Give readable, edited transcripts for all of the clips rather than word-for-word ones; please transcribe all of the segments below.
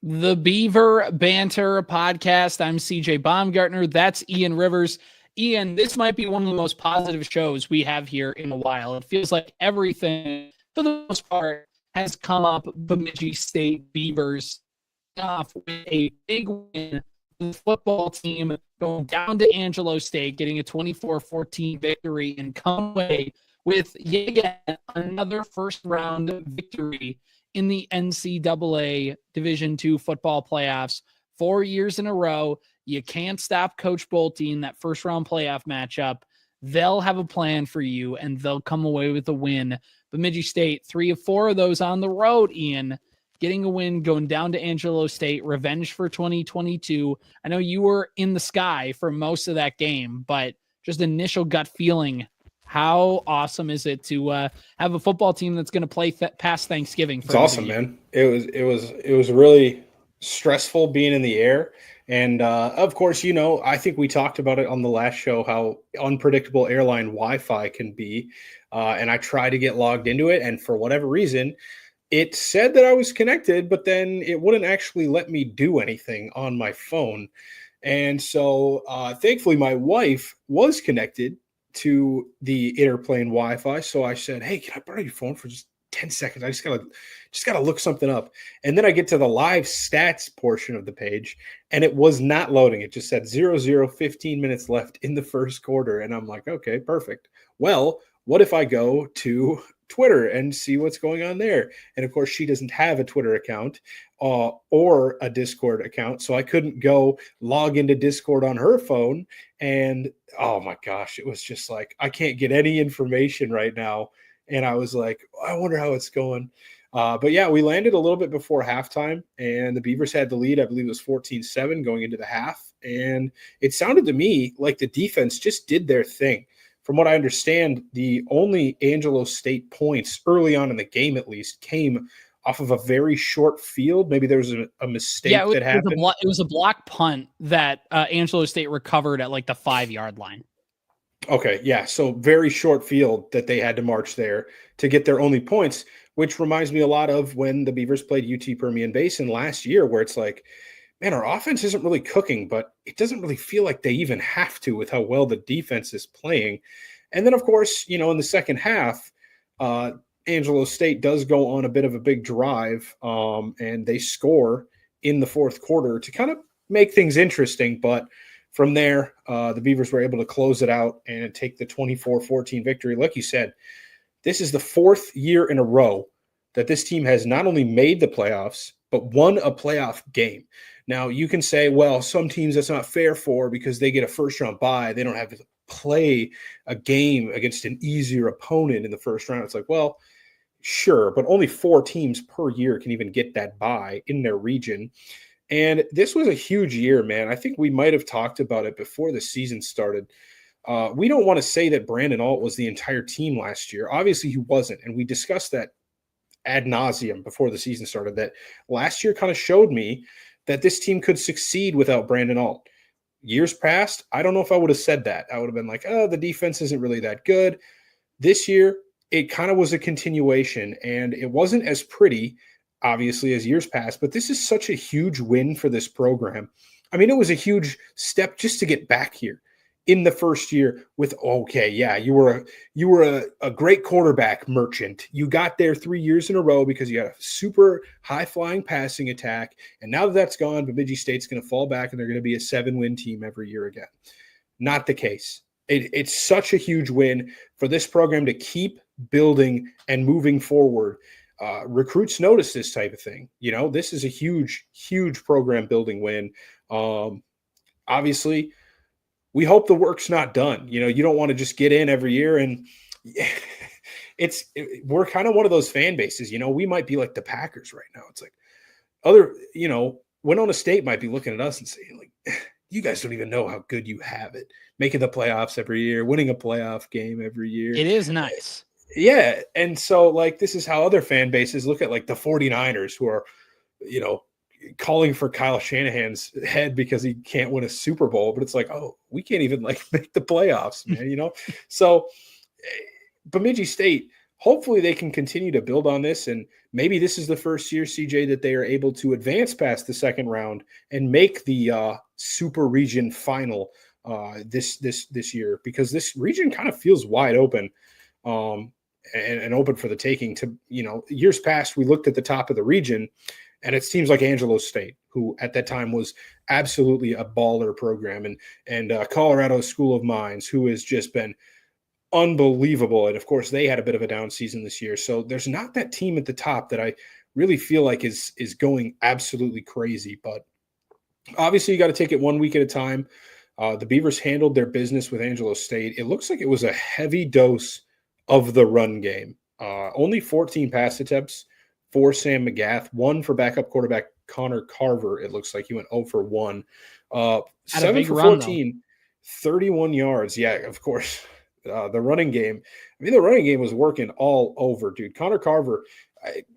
The Beaver Banter Podcast. I'm CJ Baumgartner. That's Ian Rivers. Ian, this might be one of the most positive shows we have here in a while. It feels like everything, for the most part, has come up. Bemidji State Beavers off with a big win. The football team going down to Angelo State, getting a 24-14 victory, and come away with yet again another first-round victory in the NCAA Division II football playoffs 4 years in a row. You can't stop Coach Bolte in that first-round playoff matchup. They'll have a plan for you, and they'll come away with a win. Bemidji State, 3 of 4 of those on the road, Ian. Getting a win, going down to Angelo State, revenge for 2022. I know you were in the sky for most of that game, but just initial gut feeling, how awesome is it to have a football team that's going to play past Thanksgiving? It's awesome, man. It was really stressful being in the air. And of course, I think we talked about it on the last show, how unpredictable airline Wi-Fi can be. And I tried to get logged into it. And for whatever reason, it said that I was connected, but then it wouldn't actually let me do anything on my phone. And so thankfully, my wife was connected to the interplane Wi-Fi. So I said, "Hey, can I borrow your phone for just 10 seconds? I just gotta look something up." And then I get to the live stats portion of the page, and it was not loading. It just said 0-0, 15 minutes left in the first quarter. And I'm like, okay, perfect. Well, what if I go to Twitter and see what's going on there? And of course, she doesn't have a Twitter account or a Discord account, so I couldn't go log into Discord on her phone. And oh my gosh, it was just like, I can't get any information right now. And I was like, I wonder how it's going. But yeah, we landed a little bit before halftime, and the Beavers had the lead. I believe it was 14-7 going into the half. And it sounded to me like the defense just did their thing. From what I understand, the only Angelo State points early on in the game, at least, came off of a very short field. Maybe there was a mistake that happened. It was a block punt that Angelo State recovered at like the 5-yard line. Okay, yeah, so very short field that they had to march there to get their only points, which reminds me a lot of when the Beavers played UT Permian Basin last year, where it's like, man, our offense isn't really cooking, but it doesn't really feel like they even have to with how well the defense is playing. And then, of course, in the second half, Angelo State does go on a bit of a big drive, and they score in the fourth quarter to kind of make things interesting. But from there, the Beavers were able to close it out and take the 24-14 victory. Like you said, this is the fourth year in a row that this team has not only made the playoffs, but won a playoff game. Now, you can say, well, some teams that's not fair for because they get a first-round bye. They don't have to play a game against an easier opponent in the first round. It's like, well, sure, but only 4 teams per year can even get that bye in their region. And this was a huge year, man. I think we might have talked about it before the season started. We don't want to say that Brandon Alt was the entire team last year. Obviously, he wasn't, and we discussed that ad nauseum before the season started, that last year kind of showed me that this team could succeed without Brandon Alt. Years past, I don't know if I would have said that. I would have been like, oh, the defense isn't really that good. This year, it kind of was a continuation, and it wasn't as pretty, obviously, as years past, but this is such a huge win for this program. I mean, it was a huge step just to get back here in the first year with, okay, yeah, you were a great quarterback merchant. You got there 3 years in a row because you had a super high-flying passing attack, and now that that's gone, Bemidji State's going to fall back, and they're going to be a 7-win team every year again. Not the case. It's such a huge win for this program to keep building and moving forward. Recruits notice this type of thing. This is a huge, huge program building win. Obviously, we hope the work's not done. You don't want to just get in every year, and we're kind of one of those fan bases. We might be like the Packers right now. It's like Winona State might be looking at us and saying, like, you guys don't even know how good you have it, making the playoffs every year, winning a playoff game every year. It is nice. Yeah, and so, like, this is how other fan bases look at, like, the 49ers who are, calling for Kyle Shanahan's head because he can't win a Super Bowl, but it's like, oh, we can't even, like, make the playoffs, man, So Bemidji State, hopefully they can continue to build on this. And maybe this is the first year, CJ, that they are able to advance past the second round and make the super region final this year, because this region kind of feels wide open and open for the taking. To, years past, we looked at the top of the region, and it seems like Angelo State, who at that time was absolutely a baller program, and Colorado School of Mines, who has just been unbelievable. And of course, they had a bit of a down season this year. So there's not that team at the top that I really feel like is going absolutely crazy. But obviously, you got to take it 1 week at a time. The Beavers handled their business with Angelo State. It looks like it was a heavy dose of the run game. Only 14 pass attempts for Sam McGath, 1 for backup quarterback Connor Carver. It looks like he went 0 for 1. 7 for 14, 31 yards. Yeah, of course. The running game. The running game was working all over, dude. Connor Carver,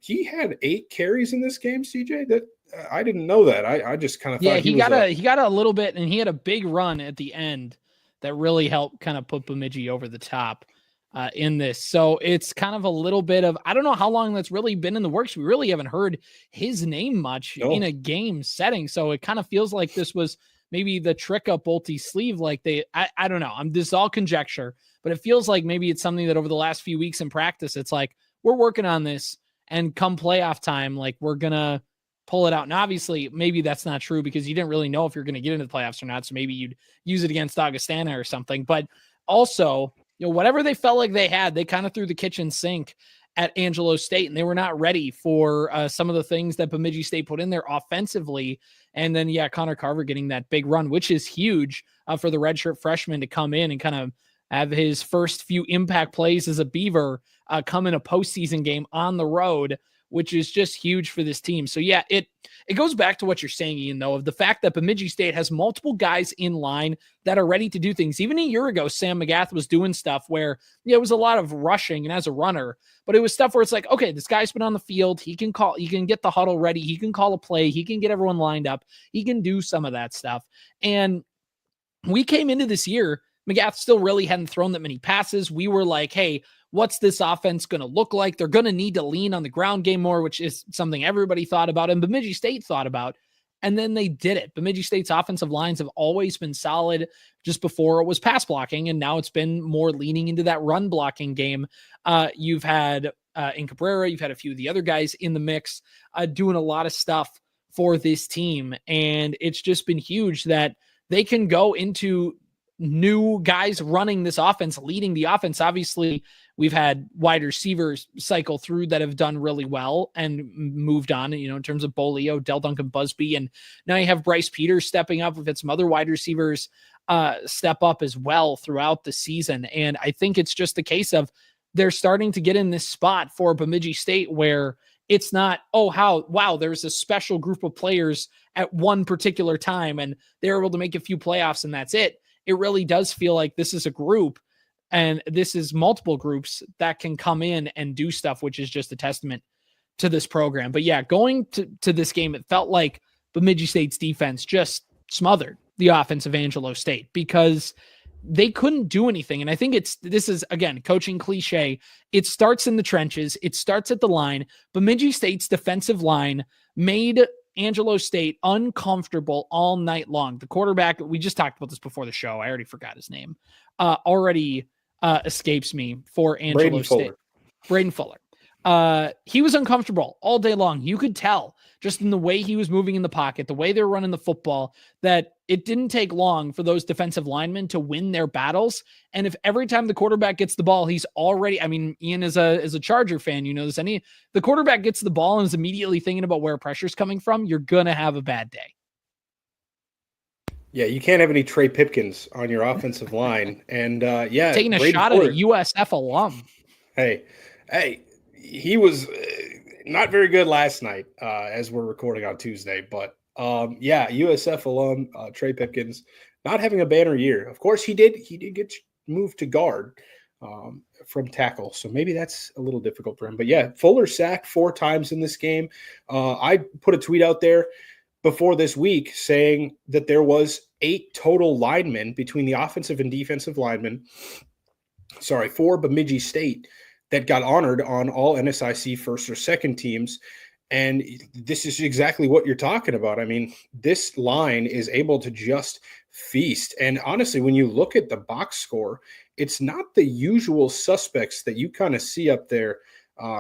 he had 8 carries in this game, CJ. That I didn't know that. I just kind of thought he got a little bit, and he had a big run at the end that really helped kind of put Bemidji over the top in this. So it's kind of a little bit of, I don't know how long that's really been in the works. We really haven't heard his name much in a game setting. So it kind of feels like this was maybe the trick up Bolte's sleeve. Like I don't know. This is all conjecture, but it feels like maybe it's something that over the last few weeks in practice, it's like, we're working on this, and come playoff time, like, we're going to pull it out. And obviously maybe that's not true, because you didn't really know if you're going to get into the playoffs or not. So maybe you'd use it against Augustana or something, but also, whatever they felt like they had, they kind of threw the kitchen sink at Angelo State, and they were not ready for some of the things that Bemidji State put in there offensively. And then, Connor Carver getting that big run, which is huge for the redshirt freshman to come in and kind of have his first few impact plays as a Beaver come in a postseason game on the road, which is just huge for this team. So it goes back to what you're saying, Ian, though, of the fact that Bemidji State has multiple guys in line that are ready to do things. Even a year ago, Sam McGath was doing stuff where it was a lot of rushing and as a runner, but it was stuff where it's like, okay, this guy's been on the field. He can get the huddle ready. He can call a play. He can get everyone lined up. He can do some of that stuff. And we came into this year, McGath still really hadn't thrown that many passes. We were like, hey, what's this offense going to look like? They're going to need to lean on the ground game more, which is something everybody thought about and Bemidji State thought about. And then they did it. Bemidji State's offensive lines have always been solid. Just before it was pass blocking, and now it's been more leaning into that run blocking game. You've had in Cabrera, you've had a few of the other guys in the mix doing a lot of stuff for this team. And it's just been huge that they can go into new guys running this offense, leading the offense. Obviously, we've had wide receivers cycle through that have done really well and moved on, in terms of Bolio, Del Duncan Busby. And now you have Bryce Peters stepping up. We've had some other wide receivers step up as well throughout the season. And I think it's just a case of they're starting to get in this spot for Bemidji State where it's not, wow, there's a special group of players at one particular time and they're able to make a few playoffs and that's it. It really does feel like this is a group, and this is multiple groups that can come in and do stuff, which is just a testament to this program. But going to this game, it felt like Bemidji State's defense just smothered the offense of Angelo State because they couldn't do anything. And I think this is, again, coaching cliche. It starts in the trenches. It starts at the line. Bemidji State's defensive line made Angelo State uncomfortable all night long. The quarterback, we just talked about this before the show. I already forgot his name. Already escapes me for Angelo State. Braden Fuller. He was uncomfortable all day long. You could tell just in the way he was moving in the pocket, the way they're running the football, that it didn't take long for those defensive linemen to win their battles. And if every time the quarterback gets the ball, he's already, Ian is a Charger fan, the quarterback gets the ball and is immediately thinking about where pressure's coming from, you're going to have a bad day. Yeah, you can't have any Trey Pipkins on your offensive line. And taking a shot at a USF alum. Hey, he was not very good last night as we're recording on Tuesday. But USF alum Trey Pipkins not having a banner year. Of course, he did get moved to guard from tackle. So maybe that's a little difficult for him. But Fuller sacked 4 times in this game. I put a tweet out there before this week saying that there was 8 total linemen between the offensive and defensive linemen, for Bemidji State that got honored on all NSIC first or second teams. And this is exactly what you're talking about. I mean, this line is able to just feast. And honestly, when you look at the box score, it's not the usual suspects that you kind of see up there.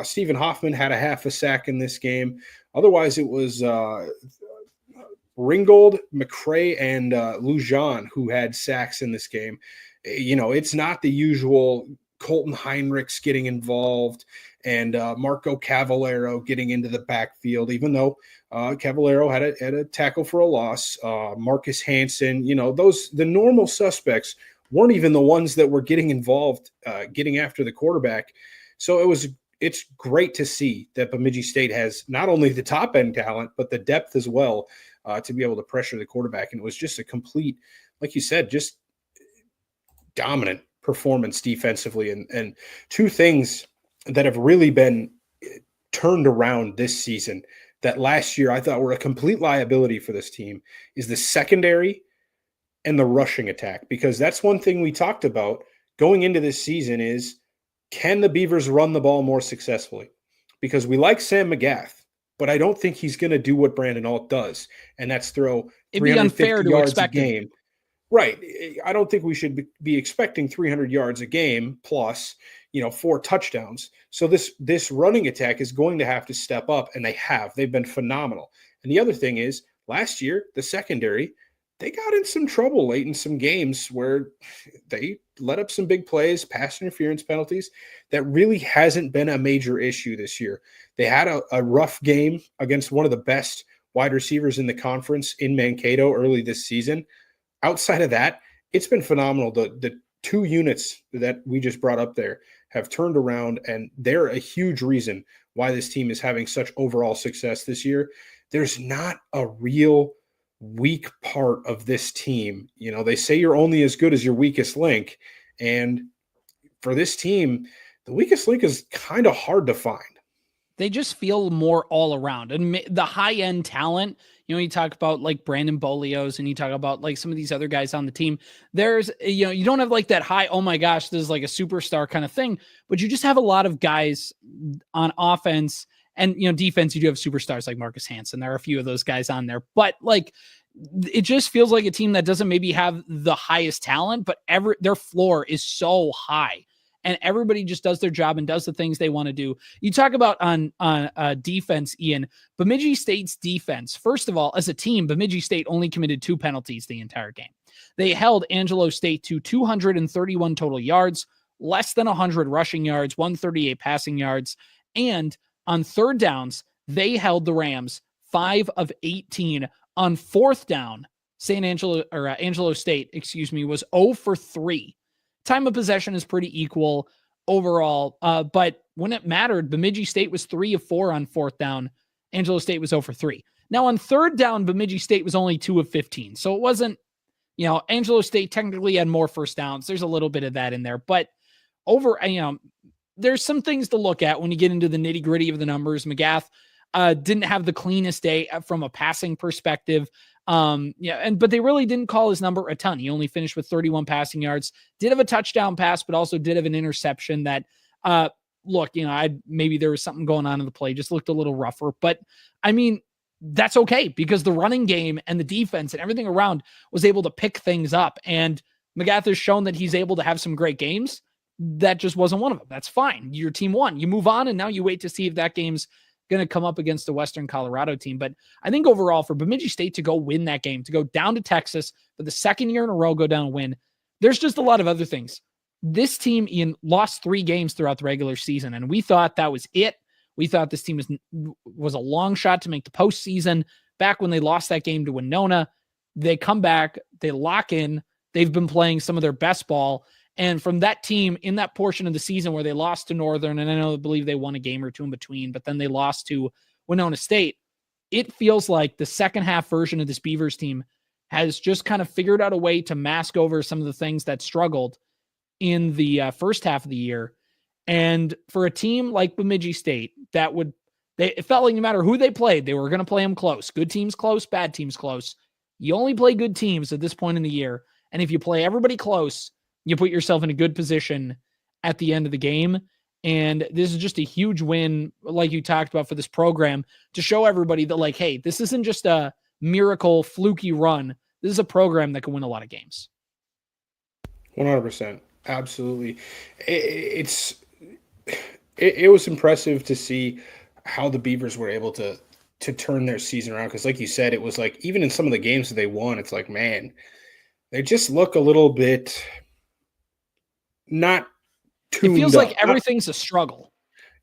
Stephen Hoffman had a half a sack in this game. Otherwise, it was Ringgold, McCray, and Lujan who had sacks in this game. You know, it's not the usual Colton Heinrichs getting involved and Marco Cavallero getting into the backfield, even though Cavallero had a tackle for a loss. Marcus Hansen, you know, the normal suspects weren't even the ones that were getting involved, getting after the quarterback. So it's great to see that Bemidji State has not only the top end talent, but the depth as well to be able to pressure the quarterback. And it was just a complete, like you said, just dominant performance defensively. And two things that have really been turned around this season that last year I thought were a complete liability for this team is the secondary and the rushing attack, because that's one thing we talked about going into this season is, can the Beavers run the ball more successfully? Because we like Sam McGath, but I don't think he's going to do what Brandon Alt does, and that's throw 350 yards a game. Right. I don't think we should be expecting 300 yards a game plus, 4 touchdowns. So this running attack is going to have to step up, and they've been phenomenal. And the other thing is, last year, the secondary, they got in some trouble late in some games where they let up some big plays, pass interference penalties. That really hasn't been a major issue this year. They had a rough game against one of the best wide receivers in the conference in Mankato early this season. Outside of that, it's been phenomenal. The two units that we just brought up there have turned around, and they're a huge reason why this team is having such overall success this year. There's not a real weak part of this team. They say you're only as good as your weakest link. And for this team, the weakest link is kind of hard to find. They just feel more all around. And the high-end talent, you talk about like Brandon Bolios and you talk about like some of these other guys on the team. There's, you don't have like that high, oh my gosh, this is like a superstar kind of thing, but you just have a lot of guys on offense and, defense. You do have superstars like Marcus Hansen. There are a few of those guys on there, but like, it just feels like a team that doesn't maybe have the highest talent, but their floor is so high. And everybody just does their job and does the things they want to do. You talk about on defense, Ian. Bemidji State's defense, first of all, as a team, Bemidji State only committed 2 penalties the entire game. They held Angelo State to 231 total yards, less than 100 rushing yards, 138 passing yards. And on third downs, they held the Rams 5 of 18. On fourth down, Angelo State, was 0 for 3. Time of possession is pretty equal overall, but when it mattered, Bemidji State was 3 of 4 on fourth down. Angelo State was 0 for 3. Now on third down, Bemidji State was only 2 of 15. So it wasn't, Angelo State technically had more first downs. There's a little bit of that in there, but there's some things to look at when you get into the nitty gritty of the numbers. McGath didn't have the cleanest day from a passing perspective. But they really didn't call his number a ton. He only finished with 31 passing yards, did have a touchdown pass, but also did have an interception that, maybe there was something going on in the play, just looked a little rougher, but I mean, that's okay because the running game and the defense and everything around was able to pick things up. And McGath has shown that he's able to have some great games. That just wasn't one of them. That's fine. Your team won. You move on, and now you wait to see if that game's going to come up against the Western Colorado team. But I think overall for Bemidji State to go win that game, to go down to Texas for the second year in a row, go down and win, there's just a lot of other things. This team, Ian, lost 3 games throughout the regular season, and we thought that was it. We thought this team was a long shot to make the postseason. Back when they lost that game to Winona, they come back, they lock in, they've been playing some of their best ball. And from that team in that portion of the season where they lost to Northern, and I believe they won a game or two in between, but then they lost to Winona State, it feels like the second half version of this Beavers team has just kind of figured out a way to mask over some of the things that struggled in the first half of the year. And for a team like Bemidji State, it felt like no matter who they played, they were going to play them close. Good teams close, bad teams close. You only play good teams at this point in the year. And if you play everybody close, you put yourself in a good position at the end of the game. And this is just a huge win, like you talked about, for this program to show everybody that, like, hey, this isn't just a miracle fluky run. This is a program that can win a lot of games. 100%. Absolutely. It was impressive to see how the Beavers were able to turn their season around. Because like you said, it was like, even in some of the games that they won, it's like, man, they just look a little bit not tuned up. It feels like everything's a struggle.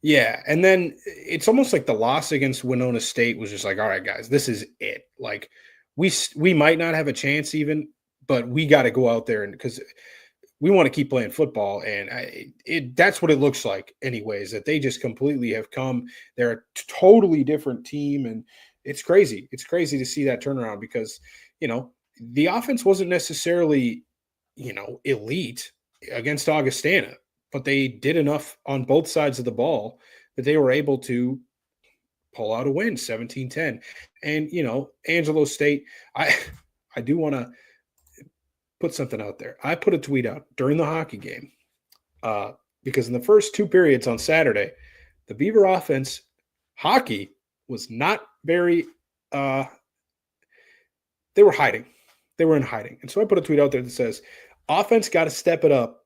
Yeah. And then it's almost like the loss against Winona State was just like, all right, guys, this is it. Like, we might not have a chance even, but we got to go out there, and because we want to keep playing football. And that's what it looks like anyways, that they just completely have come. They're a totally different team. And it's crazy. It's crazy to see that turnaround because, the offense wasn't necessarily, elite against Augustana, but they did enough on both sides of the ball that they were able to pull out a win, 17-10. And, Angelo State, I do want to put something out there. I put a tweet out during the hockey game because in the first two periods on Saturday, the Beaver offense hockey was not very they were hiding. They were in hiding. And so I put a tweet out there that says, offense got to step it up.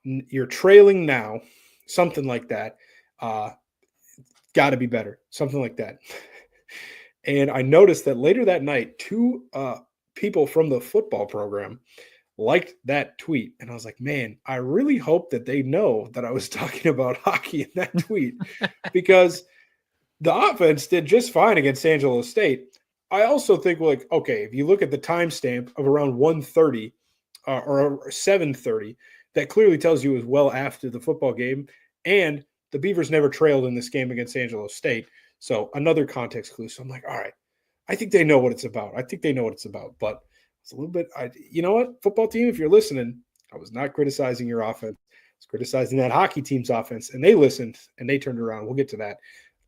You're trailing now, something like that. Got to be better, something like that. And I noticed that later that night, two people from the football program liked that tweet. And I was like, man, I really hope that they know that I was talking about hockey in that tweet because the offense did just fine against Angelo State. I also think, like, okay, if you look at the timestamp of around 1:30 or 7:30, that clearly tells you it was well after the football game. And the Beavers never trailed in this game against Angelo State. So another context clue. So I'm like, all right, I think they know what it's about. But it's a little bit, you know what, football team, if you're listening, I was not criticizing your offense. I was criticizing that hockey team's offense, and they listened and they turned around. We'll get to that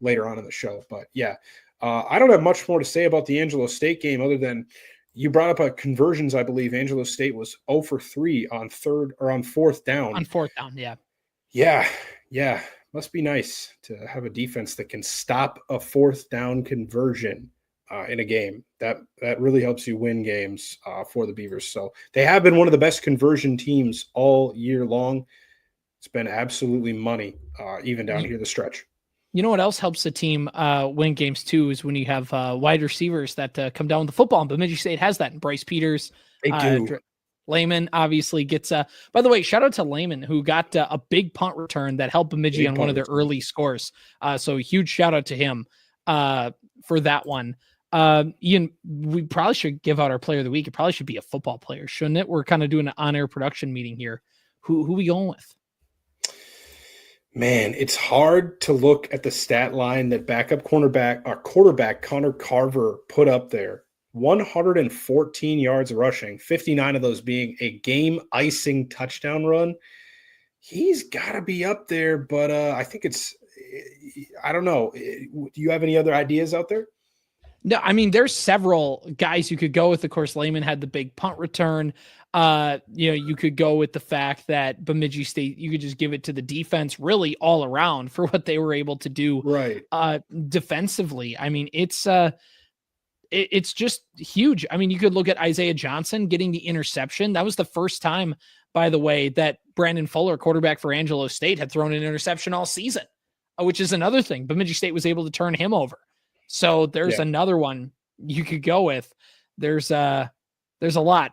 later on in the show. But yeah, I don't have much more to say about the Angelo State game other than you brought up a conversions. I believe Angelo State was 0 for 3 on fourth down. On fourth down, yeah. Yeah. Must be nice to have a defense that can stop a fourth down conversion in a game. That really helps you win games for the Beavers. So they have been one of the best conversion teams all year long. It's been absolutely money, even down here the stretch. You know what else helps the team win games too is when you have wide receivers that come down with the football. Bemidji State has that. And Bryce Peters, they do. Lehman obviously gets by the way, shout out to Lehman who got a big punt return that helped Bemidji on one of their early scores. So huge shout out to him for that one. Ian, we probably should give out our player of the week. It probably should be a football player, shouldn't it? We're kind of doing an on-air production meeting here. Who we going with? Man, it's hard to look at the stat line that quarterback Connor Carver put up there. 114 yards rushing, 59 of those being a game-icing touchdown run. He's got to be up there, but I think I don't know. Do you have any other ideas out there? No, I mean, there's several guys you could go with. Of course, Lehman had the big punt return. You could go with the fact that Bemidji State, you could just give it to the defense really all around for what they were able to do defensively. I mean, it's just huge. I mean, you could look at Isaiah Johnson getting the interception. That was the first time, by the way, that Brandon Fuller, quarterback for Angelo State, had thrown an interception all season, which is another thing. Bemidji State was able to turn him over. So there's another one you could go with. There's a lot.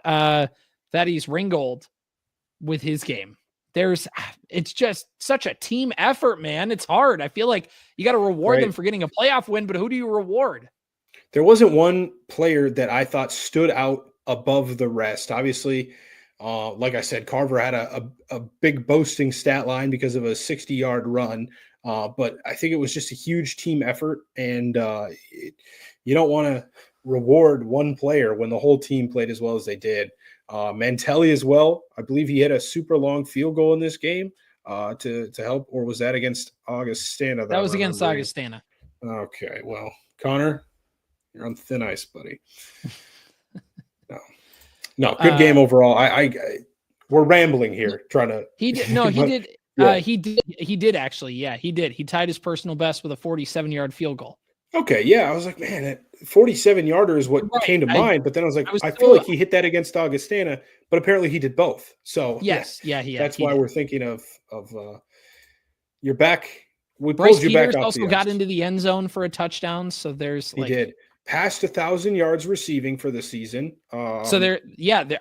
Thaddeus Ringgold with his game. It's just such a team effort, man. It's hard. I feel like you got to reward them for getting a playoff win, but who do you reward? There wasn't one player that I thought stood out above the rest. Obviously, like I said, Carver had a big boasting stat line because of a 60-yard run. But I think it was just a huge team effort, and you don't want to reward one player when the whole team played as well as they did. Mantelli as well. I believe he hit a super long field goal in this game to help, or was that against Augustana? That was against Augustana. Okay, well, Connor, you're on thin ice, buddy. No, good game overall. We're rambling here, trying to. He did. Yeah. He did actually. Yeah, he did. He tied his personal best with a 47-yard field goal. Okay. Yeah. I was like, man, that 47-yarder is what Right. came to mind. But then I was like, I was I feel still, like he hit that against Augustana, but apparently he did both. So yes. Yeah. that's He why did. we're thinking of you're back. We Bryce pulled you back Peters off also the got ice. into the end zone for a touchdown. So there's He did. Passed 1,000 yards receiving for the season. So there,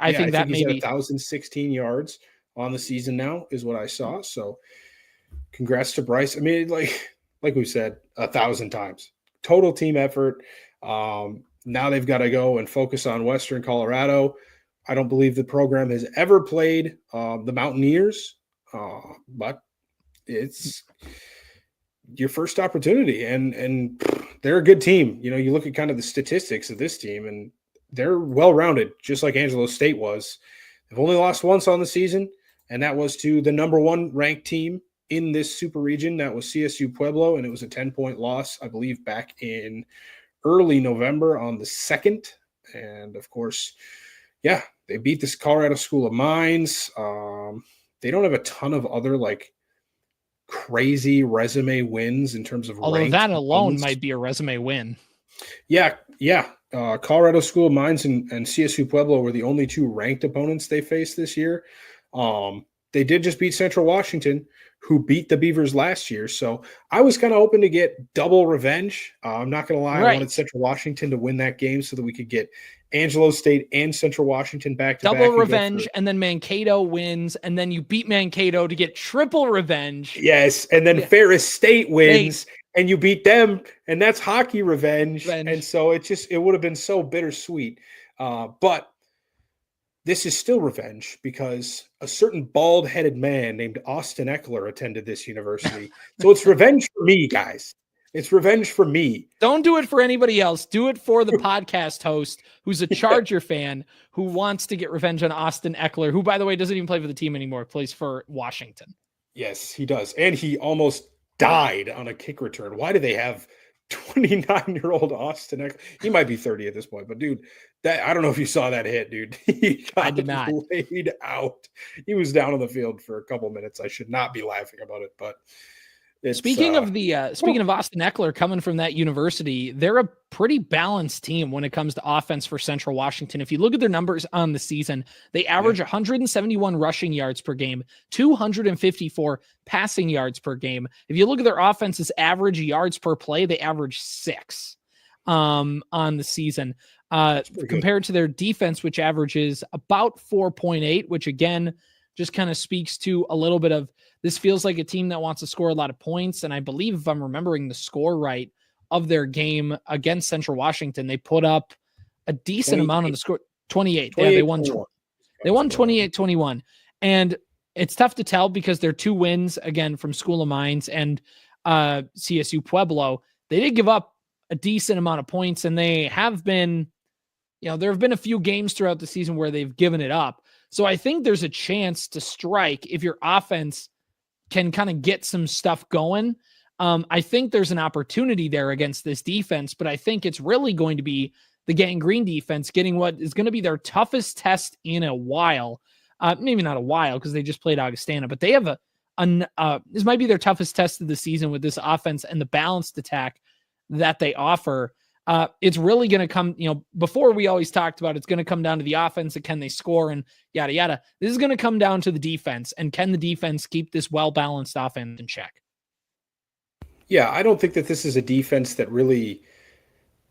I think that he's at maybe 1,016 yards on the season now, is what I saw. So, congrats to Bryce. I mean, like we said 1,000 times, total team effort. Now they've got to go and focus on Western Colorado. I don't believe the program has ever played the Mountaineers, but it's your first opportunity, and they're a good team. You know, you look at kind of the statistics of this team, and they're well-rounded, just like Angelo State was. They've only lost once on the season, and that was to the number 1 ranked team in this super region. That was CSU Pueblo, and it was a 10-point loss, I believe, back in early November on the 2nd. And, of course, yeah, they beat this Colorado School of Mines. They don't have a ton of other, crazy resume wins in terms of although ranked that alone opponents. might be a resume win. Yeah. Colorado School of Mines and CSU Pueblo were the only 2 ranked opponents they faced this year. They did just beat Central Washington, who beat the Beavers last year. So I was kind of hoping to get double revenge. I'm not going to lie. Right. I wanted Central Washington to win that game so that we could get Angelo State and Central Washington back to back. Double revenge, and then Mankato wins, and then you beat Mankato to get triple revenge. Yes, and then Ferris State wins, and you beat them, and that's hockey revenge. And so it would have been so bittersweet. But this is still revenge because a certain bald-headed man named Austin Eckler attended this university. So it's revenge for me, guys. It's revenge for me. Don't do it for anybody else. Do it for the podcast host who's a Charger fan who wants to get revenge on Austin Eckler, who, by the way, doesn't even play for the team anymore, plays for Washington. Yes, he does. And he almost died on a kick return. Why do they have 29-year-old Austin Eckler? He might be 30 at this point, but dude, I don't know if you saw that hit, dude. I did not. Laid out. He was down on the field for a couple minutes. I should not be laughing about it, but speaking of Austin Eckler coming from that university, they're a pretty balanced team when it comes to offense for Central Washington. If you look at their numbers on the season, they average 171 rushing yards per game, 254 passing yards per game. If you look at their offense's average yards per play, they average 6 on the season. Compared to their defense, which averages about 4.8, which again just kind of speaks to a little bit of this feels like a team that wants to score a lot of points. And I believe, if I'm remembering the score right, of their game against Central Washington, they put up a decent amount on the score. 28. Yeah, they won 28-21. And it's tough to tell because they're 2 wins again from School of Mines and CSU Pueblo. They did give up a decent amount of points, and they have been, there have been a few games throughout the season where they've given it up. So I think there's a chance to strike if your offense can kind of get some stuff going. I think there's an opportunity there against this defense, but I think it's really going to be the Gangrene defense getting what is going to be their toughest test in a while. Maybe not a while because they just played Augustana, but they have this might be their toughest test of the season with this offense and the balanced attack that they offer. It's really going to come, before we always talked about it's going to come down to the offense and can they score and yada, yada. This is going to come down to the defense, and can the defense keep this well-balanced offense in check? Yeah, I don't think that this is a defense that really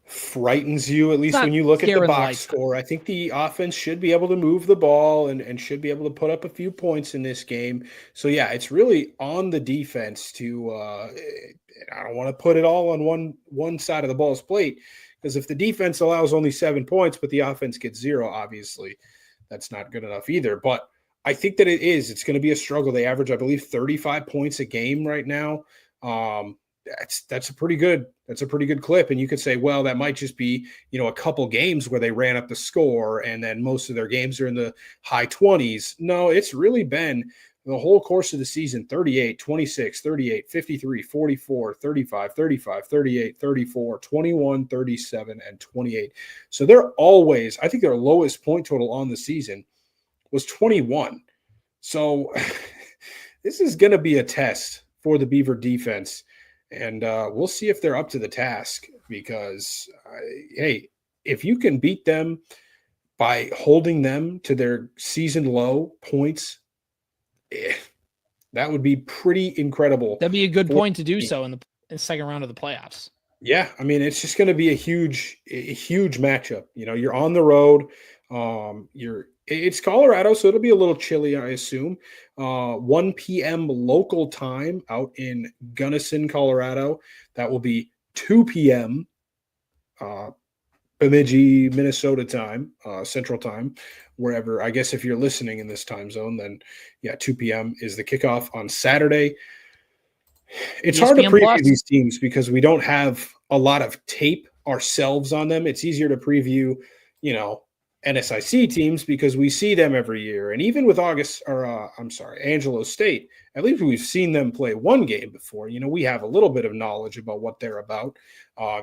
frightens you, at least when you look at the box score. I think the offense should be able to move the ball and should be able to put up a few points in this game. So, yeah, it's really on the defense to I don't want to put it all on one side of the ball's plate, because if the defense allows only 7 points but the offense gets 0, obviously that's not good enough either. But I think that it's going to be a struggle. They average, I believe, 35 points a game right now. That's a pretty good clip. And you could say, well, that might just be, a couple games where they ran up the score and then most of their games are in the high 20s. No, it's really been the whole course of the season: 38, 26, 38, 53, 44, 35, 35, 38, 34, 21, 37, and 28. So they're always, I think their lowest point total on the season was 21. So this is going to be a test for the Beaver defense. And we'll see if they're up to the task because, hey, if you can beat them by holding them to their season low points, that would be pretty incredible. That'd be a good point to do so in the second round of the playoffs. Yeah, I mean, it's just going to be a huge matchup. You're on the road. It's Colorado, so it'll be a little chilly, I assume. 1 p.m. local time out in Gunnison, Colorado. That will be 2 p.m. Bemidji, Minnesota time, Central time, wherever. I guess if you're listening in this time zone, then 2 p.m. is the kickoff on Saturday. It's hard to preview these teams because we don't have a lot of tape ourselves on them. It's easier to preview, NSIC teams because we see them every year. And even with Angelo State, at least we've seen them play one game before. We have a little bit of knowledge about what they're about.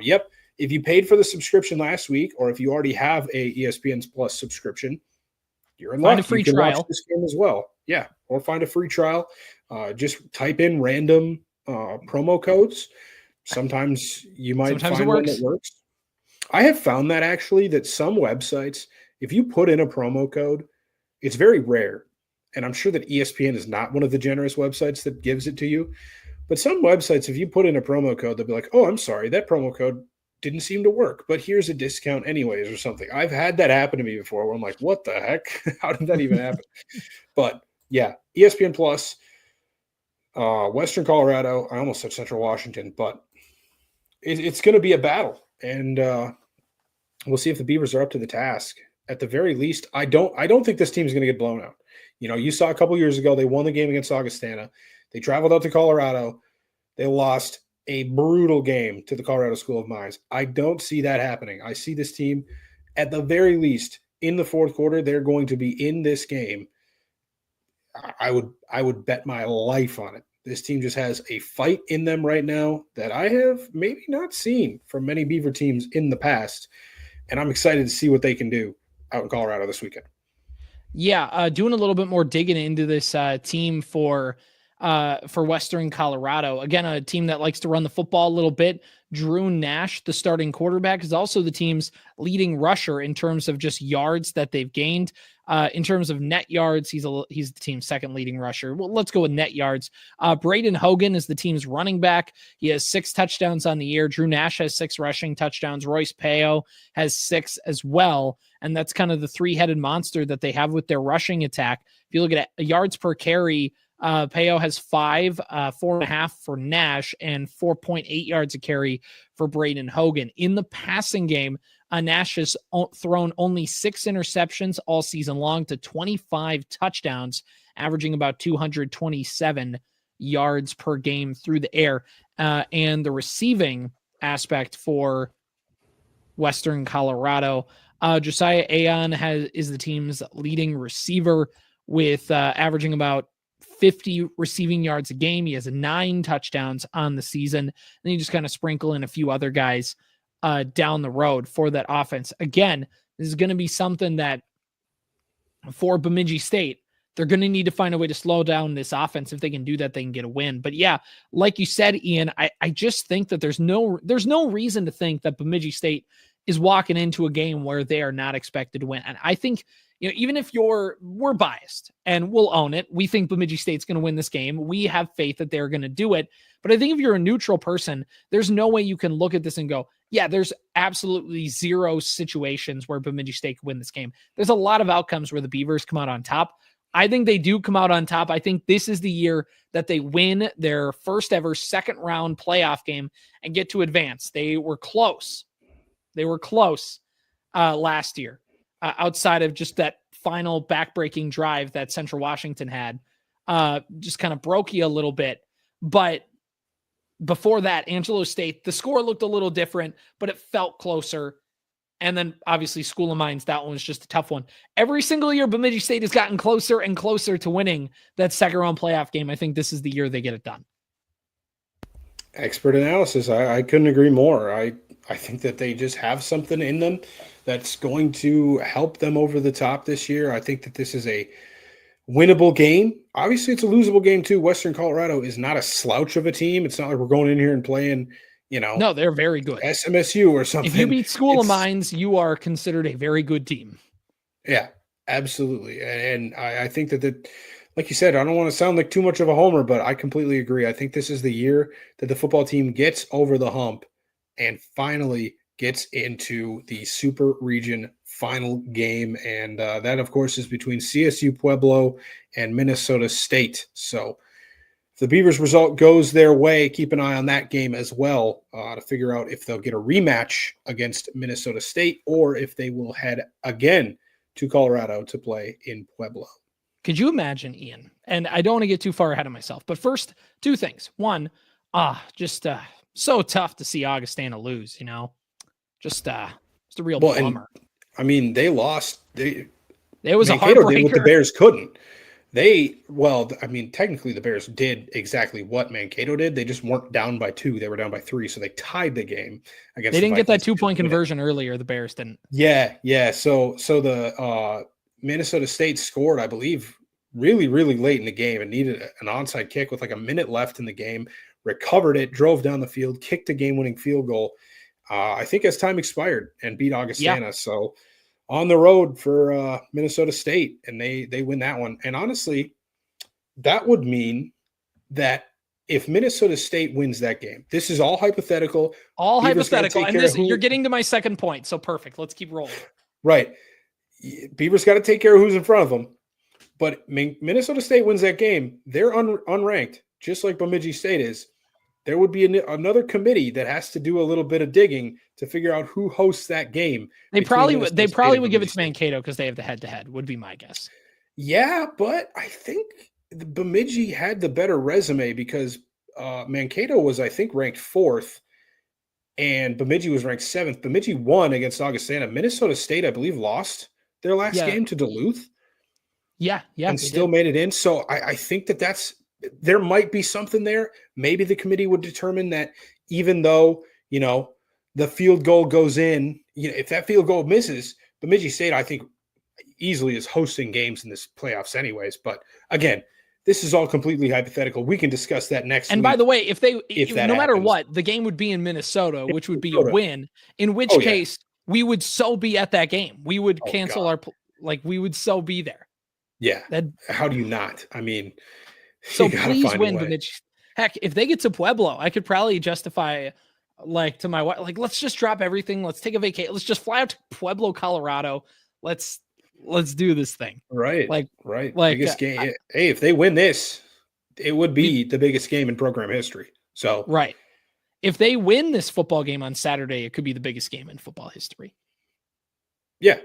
Yep. If you paid for the subscription last week, or if you already have a ESPN Plus subscription, you're in luck. Find a free trial. Watch this game as well. Yeah. Or find a free trial. Just type in random promo codes. Sometimes you might find one that works. I have found that actually that some websites, if you put in a promo code, it's very rare. And I'm sure that ESPN is not one of the generous websites that gives it to you. But some websites, if you put in a promo code, they'll be like, oh, I'm sorry, that promo code didn't seem to work, but here's a discount anyways or something. I've had that happen to me before where I'm like, what the heck? How did that even happen? But yeah, ESPN Plus, Western Colorado, I almost said Central Washington, but it's going to be a battle. And we'll see if the Beavers are up to the task. At the very least, I don't think this team is going to get blown out. You saw a couple years ago, they won the game against Augustana. They traveled out to Colorado. They lost a brutal game to the Colorado School of Mines. I don't see that happening. I see this team, at the very least, in the fourth quarter, they're going to be in this game. I would bet my life on it. This team just has a fight in them right now that I have maybe not seen from many Beaver teams in the past. And I'm excited to see what they can do out in Colorado this weekend. Yeah, doing a little bit more digging into this team for Western Colorado. Again, a team that likes to run the football a little bit. Drew Nash, the starting quarterback, is also the team's leading rusher in terms of just yards that they've gained. In terms of net yards, he's the team's second leading rusher. Well, let's go with net yards. Braden Hogan is the team's running back. He has 6 touchdowns on the year. Drew Nash has 6 rushing touchdowns. Royce Peo has 6 as well. And that's kind of the three-headed monster that they have with their rushing attack. If you look at yards per carry, Peo has 5, 4.5 for Nash, and 4.8 yards a carry for Braden Hogan. In the passing game, Nash has thrown only 6 interceptions all season long to 25 touchdowns, averaging about 227 yards per game through the air. And the receiving aspect for Western Colorado, Josiah Aon is the team's leading receiver with averaging about 50 receiving yards a game. He has 9 touchdowns on the season. And you just kind of sprinkle in a few other guys down the road for that offense. Again, this is going to be something that for Bemidji State, they're going to need to find a way to slow down this offense. If they can do that, they can get a win. But yeah, like you said, Ian, I just think that there's no reason to think that Bemidji State is walking into a game where they are not expected to win. And I think, even if we're biased and we'll own it, we think Bemidji State's going to win this game. We have faith that they're going to do it. But I think if you're a neutral person, there's no way you can look at this and go, yeah, there's absolutely 0 situations where Bemidji State could win this game. There's a lot of outcomes where the Beavers come out on top. I think they do come out on top. I think this is the year that they win their first ever second round playoff game and get to advance. They were close. Last year. Outside of just that final backbreaking drive that Central Washington had, just kind of broke you a little bit. But before that, Angelo State, the score looked a little different, but it felt closer. And then obviously School of Mines, that one was just a tough one. Every single year, Bemidji State has gotten closer and closer to winning that second round playoff game. I think this is the year they get it done. Expert analysis. I couldn't agree more. I think that they just have something in them that's going to help them over the top this year. I think that this is a winnable game. Obviously, it's a losable game too. Western Colorado is not a slouch of a team. It's not like we're going in here and playing, No, they're very good. SMSU or something. If you beat School of Mines, you are considered a very good team. Yeah, absolutely. And I think that like you said, I don't want to sound like too much of a homer, but I completely agree. I think this is the year that the football team gets over the hump and finally gets into the Super Region final game. And that, of course, is between CSU Pueblo and Minnesota State. So if the Beavers result goes their way, keep an eye on that game as well to figure out if they'll get a rematch against Minnesota State or if they will head again to Colorado to play in Pueblo. Could you imagine, Ian? And I don't want to get too far ahead of myself, but first, two things. One, just so tough to see Augustana lose, just a real bummer. They lost. It was a heartbreaker. Did what the Bears couldn't. Technically the Bears did exactly what Mankato did. They just weren't down by 2. They were down by 3. So they tied the game against. They didn't get that 2-point conversion earlier. The Bears didn't. Yeah. So the Minnesota State scored, I believe, really, really late in the game and needed an onside kick with like a minute left in the game, recovered it, drove down the field, kicked a game-winning field goal, I think as time expired, and beat Augustana. Yeah. So on the road for Minnesota State, and they win that one. And honestly, that would mean that if Minnesota State wins that game, this is all hypothetical. All hypothetical. And you're getting to my second point, so perfect. Let's keep rolling. Right. Beavers got to take care of who's in front of them. But Minnesota State wins that game. They're unranked, just like Bemidji State is. There would be another committee that has to do a little bit of digging to figure out who hosts that game. They probably would give it to Mankato because they have the head-to-head, would be my guess. Yeah, but I think Bemidji had the better resume because Mankato was, I think, ranked 4th, and Bemidji was ranked 7th. Bemidji won against Augustana. Minnesota State, I believe, lost their last game to Duluth. Yeah. And still made it in. So I think there might be something there. Maybe the committee would determine that even though, the field goal goes in, if that field goal misses, Bemidji State, I think, easily is hosting games in this playoffs anyways. But again, this is all completely hypothetical. We can discuss that next week. And by the way, if no matter what, the game would be in Minnesota, which would be a win, in which case we would so be at that game. We would cancel we would so be there. Yeah. How do you not? So please win, Bemidji. Heck, if they get to Pueblo, I could probably justify to my wife, let's just drop everything. Let's take a vacation. Let's just fly out to Pueblo, Colorado. Let's do this thing. Right. Right. Biggest game. Hey, if they win this, it would be the biggest game in program history. So right. If they win this football game on Saturday, it could be the biggest game in football history. Yeah.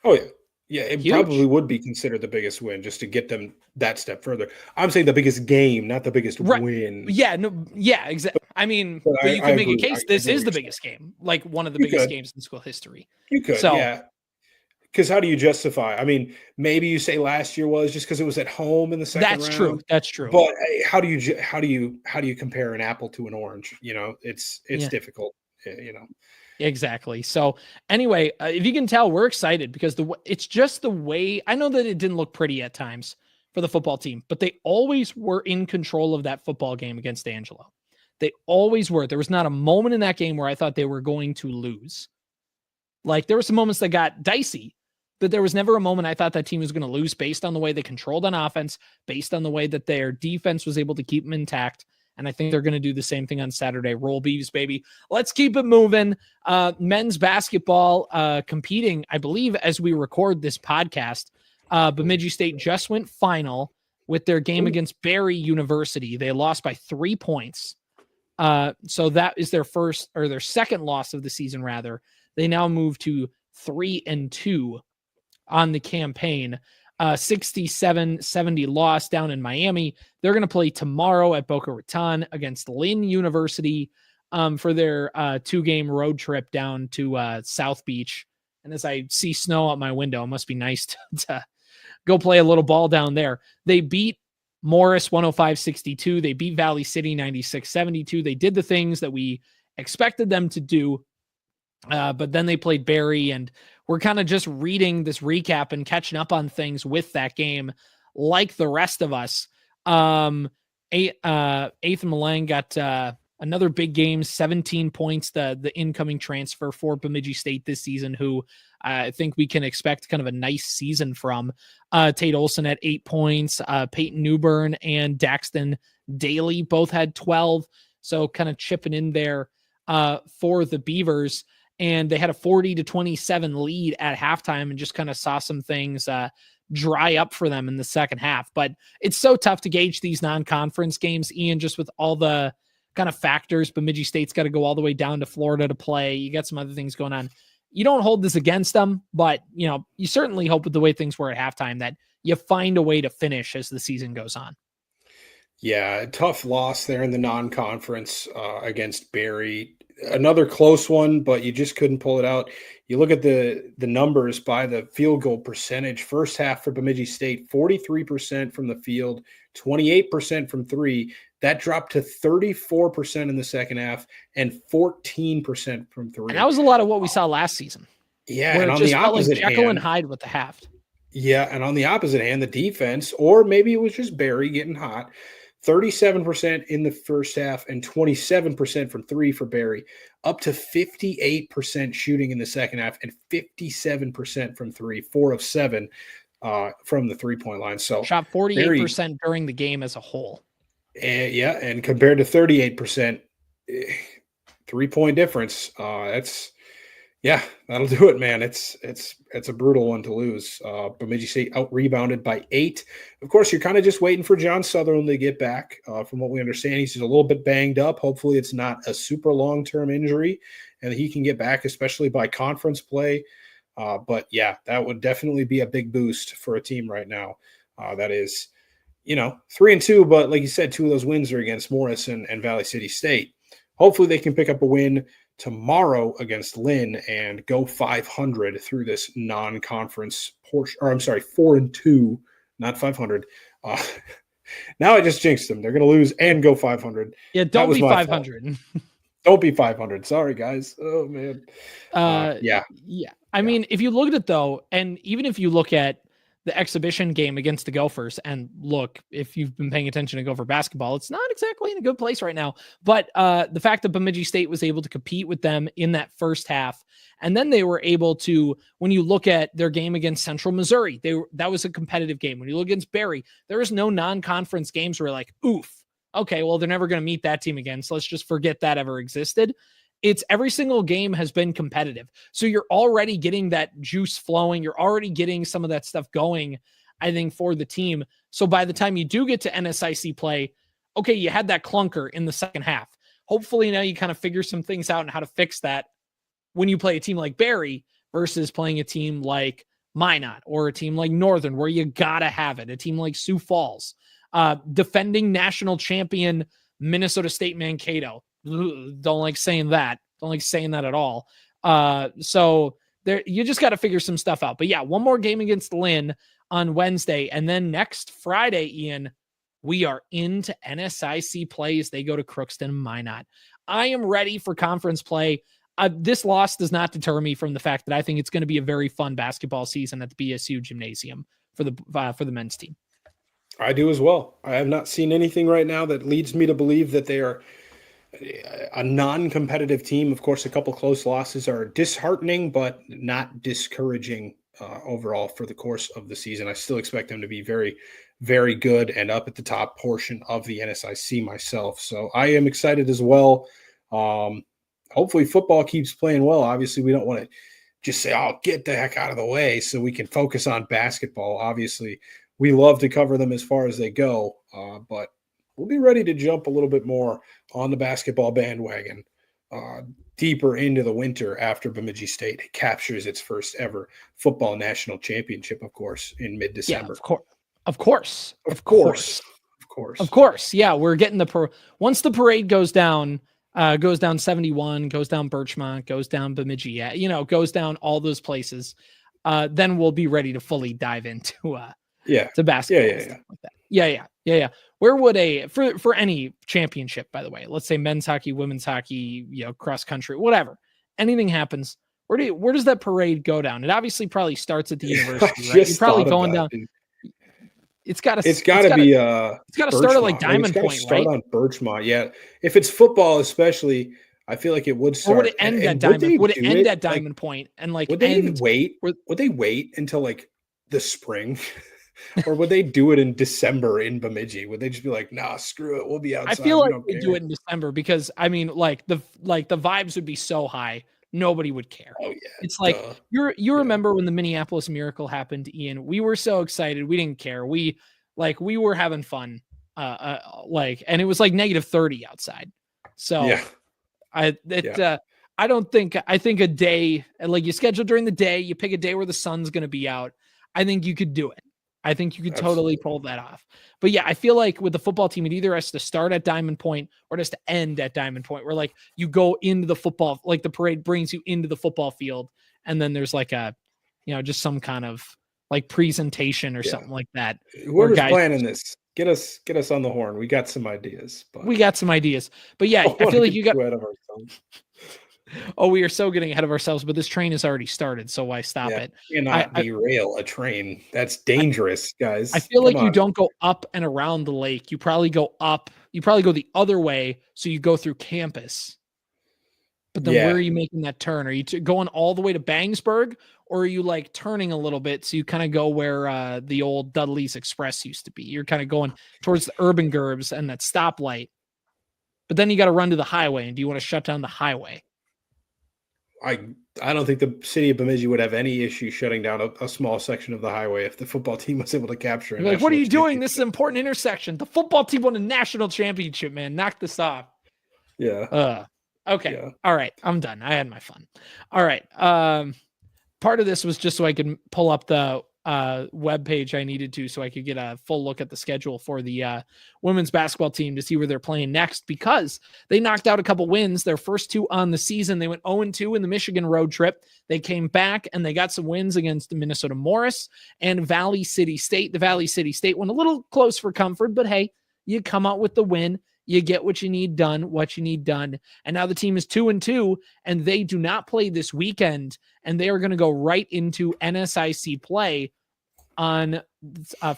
Oh yeah. Yeah, it probably would be considered the biggest win just to get them that step further. I'm saying the biggest game, not the biggest win. Yeah, exactly. But you can make a case this is the biggest game, one of the biggest games in school history. You could, yeah. Because how do you justify? Maybe you say last year was just because it was at home in the second round. That's true. But how do you compare an apple to an orange? It's difficult. Exactly. So anyway, if you can tell, we're excited because it's just the way. I know that it didn't look pretty at times for the football team, but they always were in control of that football game against Angelo. They always were. There was not a moment in that game where I thought they were going to lose. There were some moments that got dicey, but there was never a moment I thought that team was going to lose based on the way they controlled on offense, based on the way that their defense was able to keep them intact. And I think they're going to do the same thing on Saturday. Roll Beavs, baby. Let's keep it moving. Men's basketball competing, I believe, as we record this podcast. Bemidji State just went final with their game against Berry University. They lost by 3 points. So that is their second loss of the season, rather. They now move to 3-2 on the campaign. 67-70 loss down in Miami. They're going to play tomorrow at Boca Raton against Lynn University for their 2-game road trip down to South Beach. And as I see snow out my window, it must be nice to go play a little ball down there. They beat Morris 105-62. They beat Valley City 96-72. They did the things that we expected them to do. But then they played Berry, and we're kind of just reading this recap and catching up on things with that game. like the rest of us. Eighth Malang got another big game, 17 points, the incoming transfer for Bemidji State this season, who I think we can expect kind of a nice season from. Tate Olson at 8 points, Peyton Newburn and Daxton Daly both had 12. So kind of chipping in there for the Beavers. And they had a 40-27 lead at halftime and just kind of saw some things dry up for them in the second half. But it's so tough to gauge these non-conference games, Ian, just with all the kind of factors. Bemidji State's got to go all the way down to Florida to play. You got some other things going on. You don't hold this against them, but you certainly hope with the way things were at halftime that you find a way to finish as the season goes on. Yeah, tough loss there in the non-conference against Barry. Another close one, but you just couldn't pull it out. You look at the numbers by the field goal percentage. First half for Bemidji State, 43% from the field, 28% from three. That dropped to 34% in the second half and 14% from three. And that was a lot of what we saw last season. Yeah, and on the opposite hand, Jekyll and Hyde with the half. Yeah, and on the opposite hand, the defense, or maybe it was just Barry getting hot, 37% in the first half and 27% from three for Barry, up to 58% shooting in the second half and 57% from three, 4 of 7 from the three-point line. So shot 48% during the game as a whole. And compared to 38%, 3-point difference. That'll do it, man. It's a brutal one to lose. Bemidji State out-rebounded by 8. Of course, you're kind of just waiting for John Sutherland to get back. From what we understand, he's just a little bit banged up. Hopefully it's not a super long-term injury and he can get back, especially by conference play. But yeah, that would definitely be a big boost for a team right now. That is, 3-2, but like you said, 2 of those wins are against Morris and Valley City State. Hopefully they can pick up a win tomorrow against Lynn and go 500 through this non-conference portion. Or I'm sorry, 4-2, not 500. Now I just jinxed them. They're going to lose and go 500. Yeah, don't be 500. Don't be 500. Sorry, guys. Oh, man. Yeah. I mean, if you look at it, though, and even if you look at the exhibition game against the Gophers, and look, if you've been paying attention to Gopher basketball, it's not exactly in a good place right now. But the fact that Bemidji State was able to compete with them in that first half, and then they were able to, when you look at their game against Central Missouri, that was a competitive game. When you look against Barry, there was no non-conference games where like, oof, okay, well, they're never going to meet that team again, so let's just forget that ever existed. It's every single game has been competitive. So you're already getting that juice flowing. You're already getting some of that stuff going, I think, for the team. So by the time you do get to NSIC play, okay, you had that clunker in the second half. Hopefully now you kind of figure some things out and how to fix that when you play a team like Barry versus playing a team like Minot or a team like Northern, where you got to have it. A team like Sioux Falls, defending national champion Minnesota State Mankato. Don't like saying that. Don't like saying that at all. So there, you just got to figure some stuff out. But yeah, one more game against Lynn on Wednesday. And then next Friday, Ian, we are into NSIC play as they go to Crookston and Minot. I am ready for conference play. This loss does not deter me from the fact that I think it's going to be a very fun basketball season at the BSU gymnasium for the men's team. I do as well. I have not seen anything right now that leads me to believe that they are a non-competitive team. Of course, a couple close losses are disheartening, but not discouraging overall for the course of the season. I still expect them to be very, very good and up at the top portion of the NSIC myself. So I am excited as well. Hopefully football keeps playing well. Obviously, we don't want to just say, oh, get the heck out of the way so we can focus on basketball. Obviously, we love to cover them as far as they go, but we'll be ready to jump a little bit more on the basketball bandwagon deeper into the winter after Bemidji State captures its first ever football national championship, of course, in mid-December. Yeah, of course. Yeah, we're getting once the parade goes down 71, goes down Birchmont, goes down Bemidji, goes down all those places, then we'll be ready to fully dive into to basketball. Like that. Yeah. Where would for any championship, by the way, let's say men's hockey, women's hockey, cross country, whatever, anything happens, where does that parade go down? It obviously probably starts at the university, right? You're probably going down. It's got to be start at like Birchmont. Diamond Point, start right? on Birchmont. Yeah. If it's football, especially, I feel like it would start. Or would it end at Diamond? Would it end at Diamond Point and like would they even wait? Would they wait until like the spring? Or would they do it in December in Bemidji? Would they just be like, nah, screw it, we'll be outside. I feel like they do it in December because I mean, like the vibes would be so high, nobody would care. Oh yeah, it's like you remember when the Minneapolis Miracle happened, Ian? We were so excited, we didn't care. We were having fun, and it was like -30 outside. So yeah. I think a day, like you schedule during the day, you pick a day where the sun's going to be out. I think you could do it. I think you could totally pull that off. But yeah, I feel like with the football team, it either has to start at Diamond Point or it has to end at Diamond Point, where like you go into the football, like the parade brings you into the football field. And then there's like a, just some kind of like presentation or something like that. Whoever's planning this, get us on the horn. We got some ideas. But yeah, I feel like you got ahead of ourselves. Oh, we are so getting ahead of ourselves, but this train has already started, so why stop it? You cannot derail a train. That's dangerous, guys. I feel like you don't go up and around the lake. You probably go up. You probably go the other way, so you go through campus. But then where are you making that turn? Are you going all the way to Bangsburg, or are you like turning a little bit so you kind of go where the old Dudley's Express used to be? You're kind of going towards the urban gerbs and that stoplight. But then you got to run to the highway, and do you want to shut down the highway? I don't think the city of Bemidji would have any issue shutting down a small section of the highway if the football team was able to capture it. Like, what are you doing? This is an important intersection. The football team won a national championship, man. Knock this off. Yeah. Okay. Yeah. All right. I'm done. I had my fun. All right. Part of this was just so I could pull up the web page I needed to, so I could get a full look at the schedule for the women's basketball team to see where they're playing next, because they knocked out a couple wins, their first two on the season. They went 0-2 in the Michigan road trip. They came back and they got some wins against the Minnesota Morris and Valley City State. The Valley City State one a little close for comfort, but hey, you come out with the win. You get what you need done. And now the team is 2-2, and they do not play this weekend, and they are going to go right into NSIC play on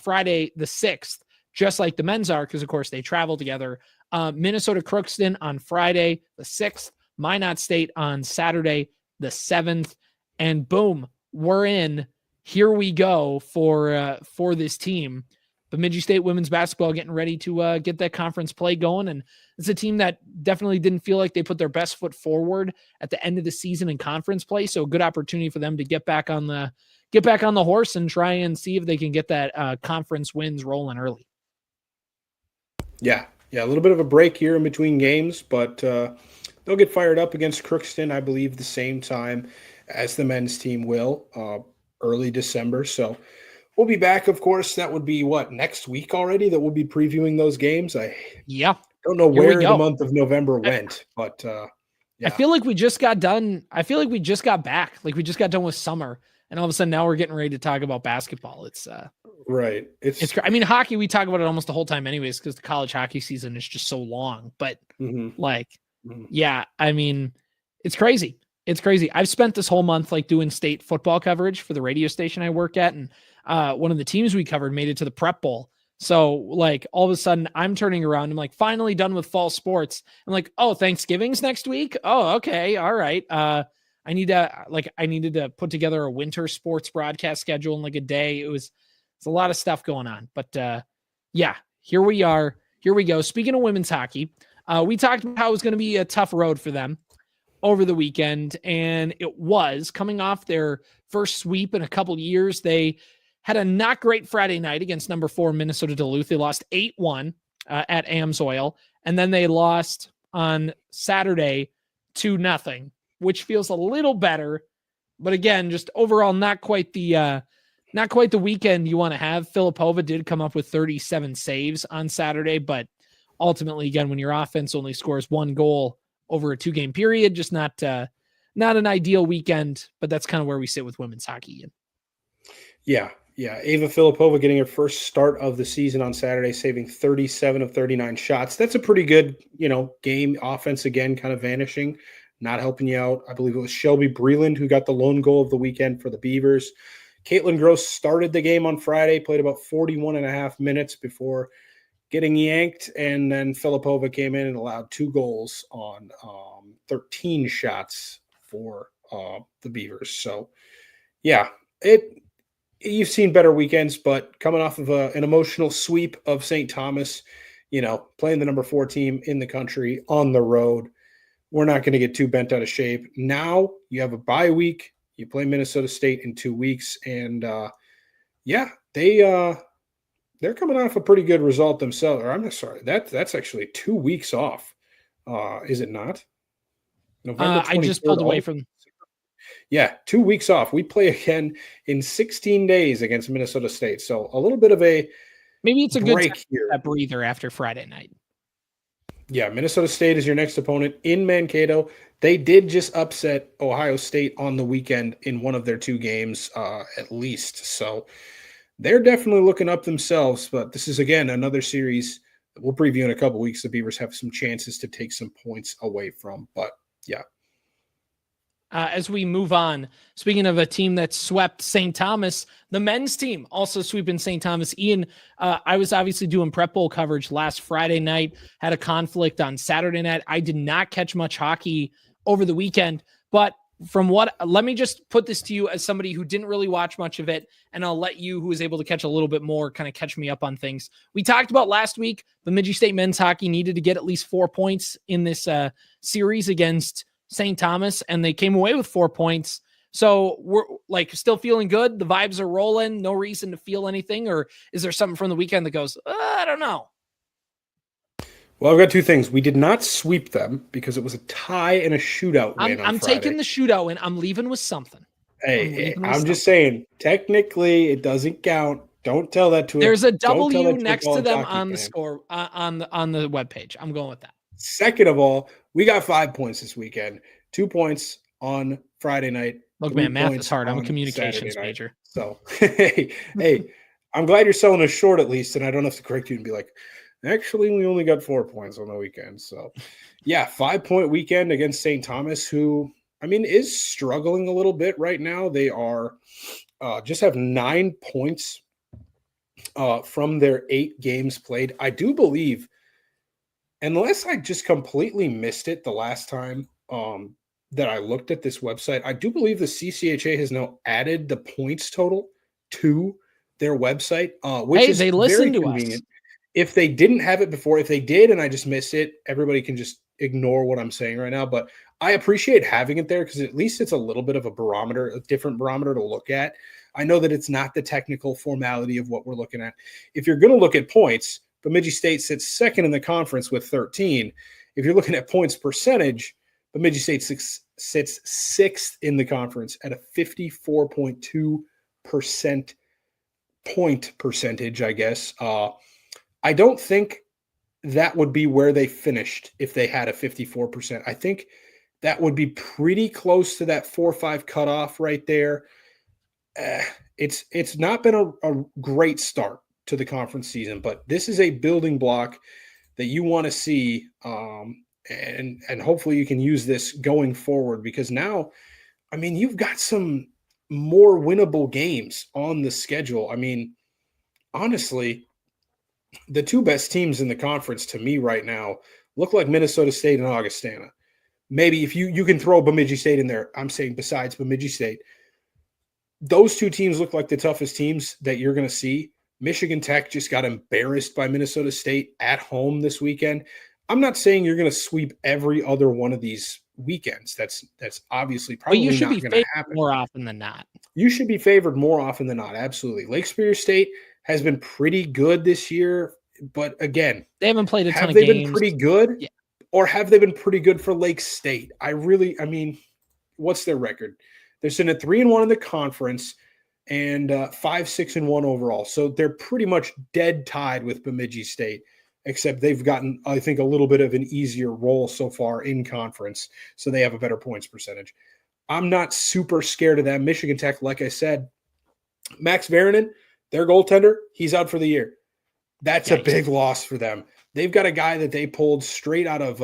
Friday the 6th, just like the men's are, because, of course, they travel together. Minnesota Crookston on Friday the 6th, Minot State on Saturday the 7th, and boom, we're in. Here we go for this team. Bemidji State women's basketball getting ready to get that conference play going. And it's a team that definitely didn't feel like they put their best foot forward at the end of the season in conference play. So a good opportunity for them to get back on the horse and try and see if they can get that conference wins rolling early. Yeah. A little bit of a break here in between games, but they'll get fired up against Crookston, I believe, the same time as the men's team will, early December. So we'll be back, of course. That would be next week already that we'll be previewing those games. I don't know where the month of November went, but I feel like we just got done. I feel like we just got back. Like we just got done with summer, and all of a sudden now we're getting ready to talk about basketball. It's right. It's I mean, hockey, we talk about it almost the whole time anyways, because the college hockey season is just so long. But yeah, I mean, it's crazy. It's crazy. I've spent this whole month like doing state football coverage for the radio station I work at, and one of the teams we covered made it to the Prep Bowl. So like all of a sudden I'm turning around. I'm like finally done with fall sports. I'm like, oh, Thanksgiving's next week. Oh, okay. All right. I needed to put together a winter sports broadcast schedule in like a day. It's a lot of stuff going on, but yeah, here we are. Here we go. Speaking of women's hockey, we talked about how it was going to be a tough road for them over the weekend. And it was coming off their first sweep in a couple years. They had a not great Friday night against number 4 Minnesota Duluth. They lost 8-1 at Amsoil, and then they lost on Saturday 2-0, which feels a little better. But again, just overall, not quite the weekend you want to have. Filipova did come up with 37 saves on Saturday, but ultimately, again, when your offense only scores 1 goal over a 2-game period, just not an ideal weekend. But that's kind of where we sit with women's hockey. Yeah, Ava Filipova getting her first start of the season on Saturday, saving 37 of 39 shots. That's a pretty good, game. Offense again kind of vanishing, not helping you out. I believe it was Shelby Breland who got the lone goal of the weekend for the Beavers. Caitlin Gross started the game on Friday, played about 41 and a half minutes before getting yanked, and then Filipova came in and allowed 2 goals on 13 shots for the Beavers. So, yeah, you've seen better weekends, but coming off of an emotional sweep of St. Thomas, playing the number 4 team in the country on the road, we're not going to get too bent out of shape. Now you have a bye week. You play Minnesota State in 2 weeks, and they're coming off a pretty good result themselves. Or I'm sorry, that's actually 2 weeks off. Is it not? November 23rd. I just pulled away from. Yeah, 2 weeks off. We play again in 16 days against Minnesota State. So a little bit of a maybe it's a break good here. That breather after Friday night. Yeah, Minnesota State is your next opponent in Mankato. They did just upset Ohio State on the weekend in one of their 2 games, at least. So they're definitely looking up themselves. But this is, again, another series that we'll preview in a couple weeks. The Beavers have some chances to take some points away from. But, yeah. As we move on, speaking of a team that swept St. Thomas, the men's team also sweeping St. Thomas. Ian, I was obviously doing prep bowl coverage last Friday night, had a conflict on Saturday night. I did not catch much hockey over the weekend, but let me just put this to you as somebody who didn't really watch much of it, and I'll let you, who was able to catch a little bit more, kind of catch me up on things. We talked about last week, Bemidji State men's hockey needed to get at least 4 points in this series against St. Thomas, and they came away with 4 points. So we're still feeling good. The vibes are rolling. No reason to feel anything, or is there something from the weekend that goes, I don't know? Well, I've got 2 things. We did not sweep them because it was a tie and a shootout win. I'm taking the shootout win. I'm leaving with something. Hey, I'm just saying, technically, it doesn't count. Don't tell that to There's a W next to them on the score on the webpage. I'm going with that. Second of all, we got 5 points this weekend. 2 points on Friday night. Look, man, math is hard. I'm a communications major. So, hey, I'm glad you're selling us short at least, and I don't have to correct you and be like, actually, we only got 4 points on the weekend. So, yeah, 5-point weekend against St. Thomas, who, is struggling a little bit right now. They are just have 9 points from their 8 games played. I do believe, unless I just completely missed it the last time that I looked at this website, I do believe the CCHA has now added the points total to their website, which is they listen to us. If they didn't have it before, if they did and I just missed it, everybody can just ignore what I'm saying right now. But I appreciate having it there because at least it's a little bit of a barometer, a different barometer to look at. I know that it's not the technical formality of what we're looking at. If you're going to look at points, Bemidji State sits second in the conference with 13. If you're looking at points percentage, Bemidji State sits sixth in the conference at a 54.2% point percentage, I guess. I don't think that would be where they finished if they had a 54%. I think that would be pretty close to that 4-5 cutoff right there. It's not been a great start to the conference season, but this is a building block that you want to see, and hopefully you can use this going forward because now, you've got some more winnable games on the schedule. Honestly, the 2 best teams in the conference to me right now look like Minnesota State and Augustana. Maybe if you can throw Bemidji State in there, I'm saying besides Bemidji State, those 2 teams look like the toughest teams that you're going to see. Michigan Tech just got embarrassed by Minnesota State at home this weekend. I'm not saying you're going to sweep every other one of these weekends. That's obviously probably not going to happen more often than not. You should be favored more often than not. Absolutely. Lake Superior State has been pretty good this year, but again, they haven't played a ton of games. Have they been pretty good? Yeah. Or have they been pretty good for Lake State? What's their record? They're sitting at 3-1 in the conference and 5-6-1 overall. So they're pretty much dead tied with Bemidji State, except they've gotten, I think, a little bit of an easier role so far in conference. So they have a better points percentage. I'm not super scared of them. Michigan Tech, like I said, Max Varanen, their goaltender, he's out for the year. That's a big loss for them. They've got a guy that they pulled straight out of,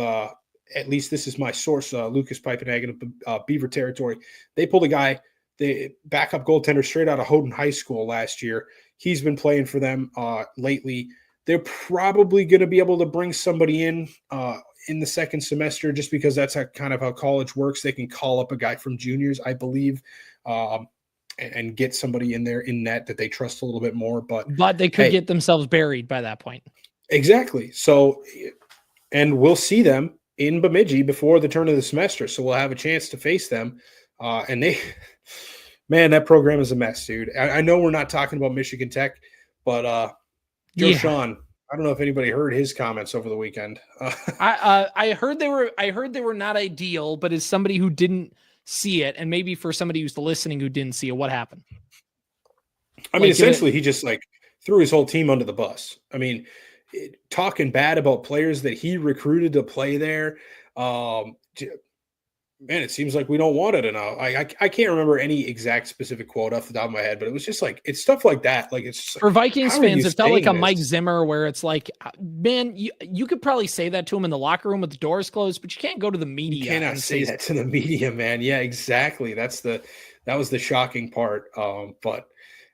at least this is my source, Lucas Piepenhagen of Beaver territory. They pulled a guy the backup goaltender straight out of Houghton High School last year. He's been playing for them lately. They're probably going to be able to bring somebody in the second semester just because that's kind of how college works. They can call up a guy from juniors, I believe, and get somebody in there in net that they trust a little bit more. But they could get themselves buried by that point. Exactly. So, and we'll see them in Bemidji before the turn of the semester. So we'll have a chance to face them. And man, that program is a mess, dude. I know we're not talking about Michigan Tech, but Joe Sean, I don't know if anybody heard his comments over the weekend. I heard they were not ideal, but as somebody who didn't see it, and maybe for somebody who's listening who didn't see it, what happened? I mean, essentially, he just threw his whole team under the bus. I mean, talking bad about players that he recruited to play there. Man, it seems like we don't want it enough. I can't remember any exact specific quote off the top of my head, but it was just it's stuff like that. It's for Vikings fans, it felt like a Mike Zimmer where it's like, man, you could probably say that to him in the locker room with the doors closed, but you can't go to the media. You cannot say that to the media, man. Yeah, exactly. That was the shocking part. But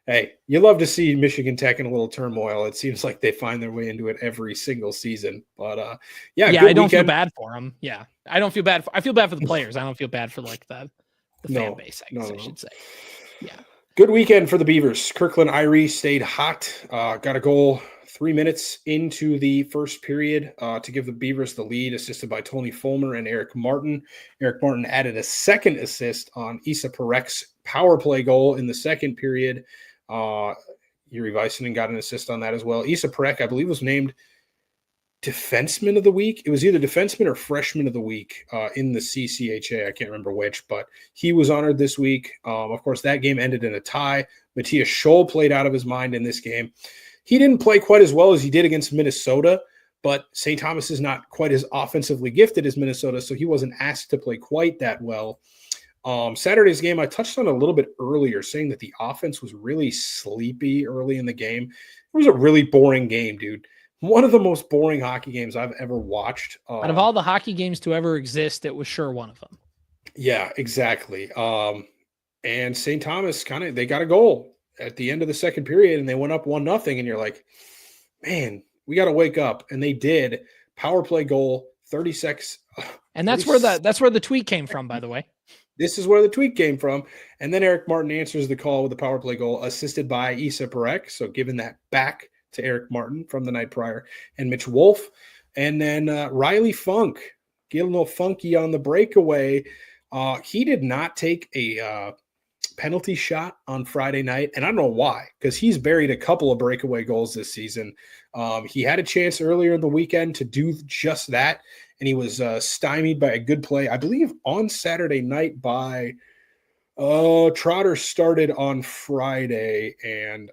hey, you love to see Michigan Tech in a little turmoil. It seems like they find their way into it every single season. But I don't feel bad for them. Yeah, I don't feel bad. I feel bad for the players. I don't feel bad for the fan base, I guess I should say. Yeah. Good weekend for the Beavers. Kirkland Irie stayed hot. Got a goal 3 minutes into the first period to give the Beavers the lead, assisted by Tony Fulmer and Eric Martin. Eric Martin added a second assist on Isa Parek's power play goal in the second period. Yuri Väisänen got an assist on that as well. Isa Parek, I believe, was named Defenseman of the Week. It was either Defenseman or Freshman of the Week in the CCHA. I can't remember which, but he was honored this week. Of course, that game ended in a tie. Matthias Scholl played out of his mind in this game. He didn't play quite as well as he did against Minnesota, but St. Thomas is not quite as offensively gifted as Minnesota, so he wasn't asked to play quite that well. Saturday's game, I touched on a little bit earlier, saying that the offense was really sleepy early in the game. It was a really boring game, dude. One of the most boring hockey games I've ever watched. Out of all the hockey games to ever exist, it was sure one of them. Yeah, exactly. And St. Thomas they got a goal at the end of the second period, and they went up 1-0, and you're like, man, we got to wake up. And they did. Power play goal, 36. And that's where the tweet came from, by the way. This is where the tweet came from. And then Eric Martin answers the call with a power play goal assisted by Isa Parek. So giving that back to Eric Martin from the night prior and Mitch Wolf. And then Riley Funk, getting a little funky on the breakaway. He did not take a penalty shot on Friday night. And I don't know why, because he's buried a couple of breakaway goals this season. He had a chance earlier in the weekend to do just that. And he was stymied by a good play, I believe, on Saturday night by Trotter started on Friday, and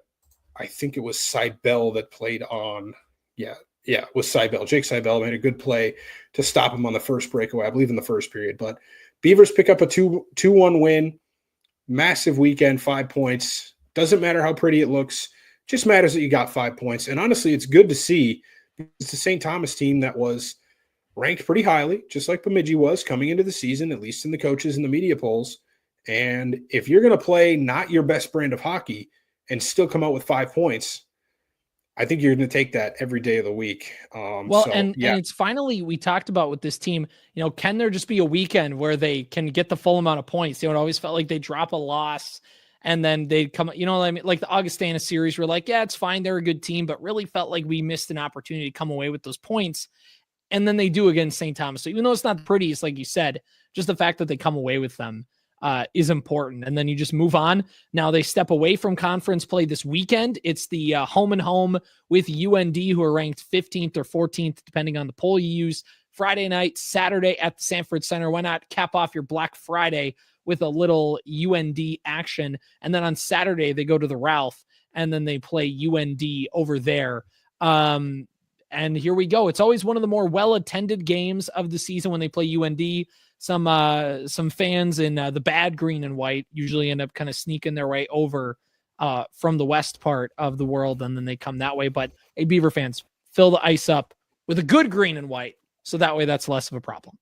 I think it was Seibel that played on. Yeah, it was Seibel. Jake Seibel made a good play to stop him on the first breakaway, I believe, in the first period. But Beavers pick up a 2-1 win. Massive weekend, 5 points. Doesn't matter how pretty it looks. Just matters that you got 5 points. And honestly, it's good to see. It's the St. Thomas team that was ranked pretty highly, just like Bemidji was coming into the season, at least in the coaches and the media polls. And if you're going to play not your best brand of hockey and still come out with 5 points, I think you're going to take that every day of the week. And it's finally, we talked about with this team, can there just be a weekend where they can get the full amount of points? It always felt like they drop a loss and then they'd come, like the Augustana series, we're like, yeah, it's fine. They're a good team, but really felt like we missed an opportunity to come away with those points. And then they do against St. Thomas. So even though it's not the prettiest, like you said, just the fact that they come away with them is important. And then you just move on. Now they step away from conference play this weekend. It's the home and home with UND, who are ranked 15th or 14th, depending on the poll you use. Friday night, Saturday at the Sanford Center. Why not cap off your Black Friday with a little UND action? And then on Saturday, they go to the Ralph, and then they play UND over there. And here we go. It's always one of the more well-attended games of the season when they play UND. Some fans in the bad green and white usually end up kind of sneaking their way over from the west part of the world, and then they come that way. But hey, Beaver fans, fill the ice up with a good green and white, so that way that's less of a problem.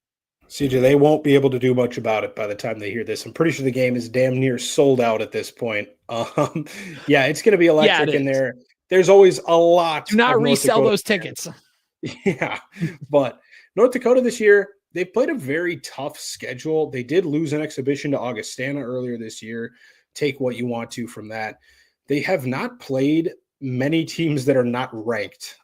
CJ, they won't be able to do much about it by the time they hear this. I'm pretty sure the game is damn near sold out at this point. Yeah, it's going to be Yeah, it electric in is. there. There's always a lot Do not of North resell Dakota those tickets. Yeah, but North Dakota this year, they played a very tough schedule. They did lose an exhibition to Augustana earlier this year. Take what you want to from that. They have not played many teams that are not ranked.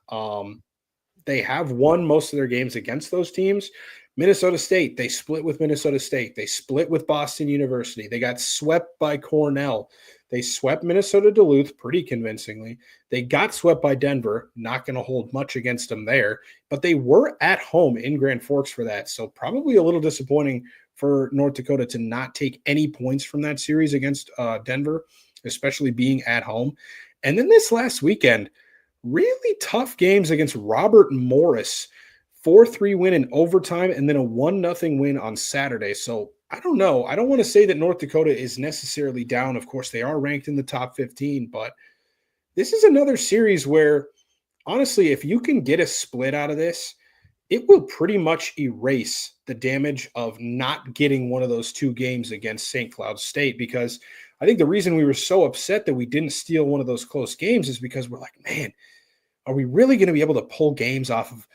They have won most of their games against those teams. Minnesota State, they split with Minnesota State. They split with Boston University. They got swept by Cornell. They swept Minnesota Duluth pretty convincingly. They got swept by Denver. Not going to hold much against them there, but they were at home in Grand Forks for that. So probably a little disappointing for North Dakota to not take any points from that series against Denver, especially being at home. And then this last weekend, really tough games against Robert Morris. 4-3 win in overtime, and then a 1-0 win on Saturday. So I don't know. I don't want to say that North Dakota is necessarily down. Of course, they are ranked in the top 15, but this is another series where, honestly, if you can get a split out of this, it will pretty much erase the damage of not getting one of those two games against St. Cloud State, because I think the reason we were so upset that we didn't steal one of those close games is because we're like, man, are we really going to be able to pull games off of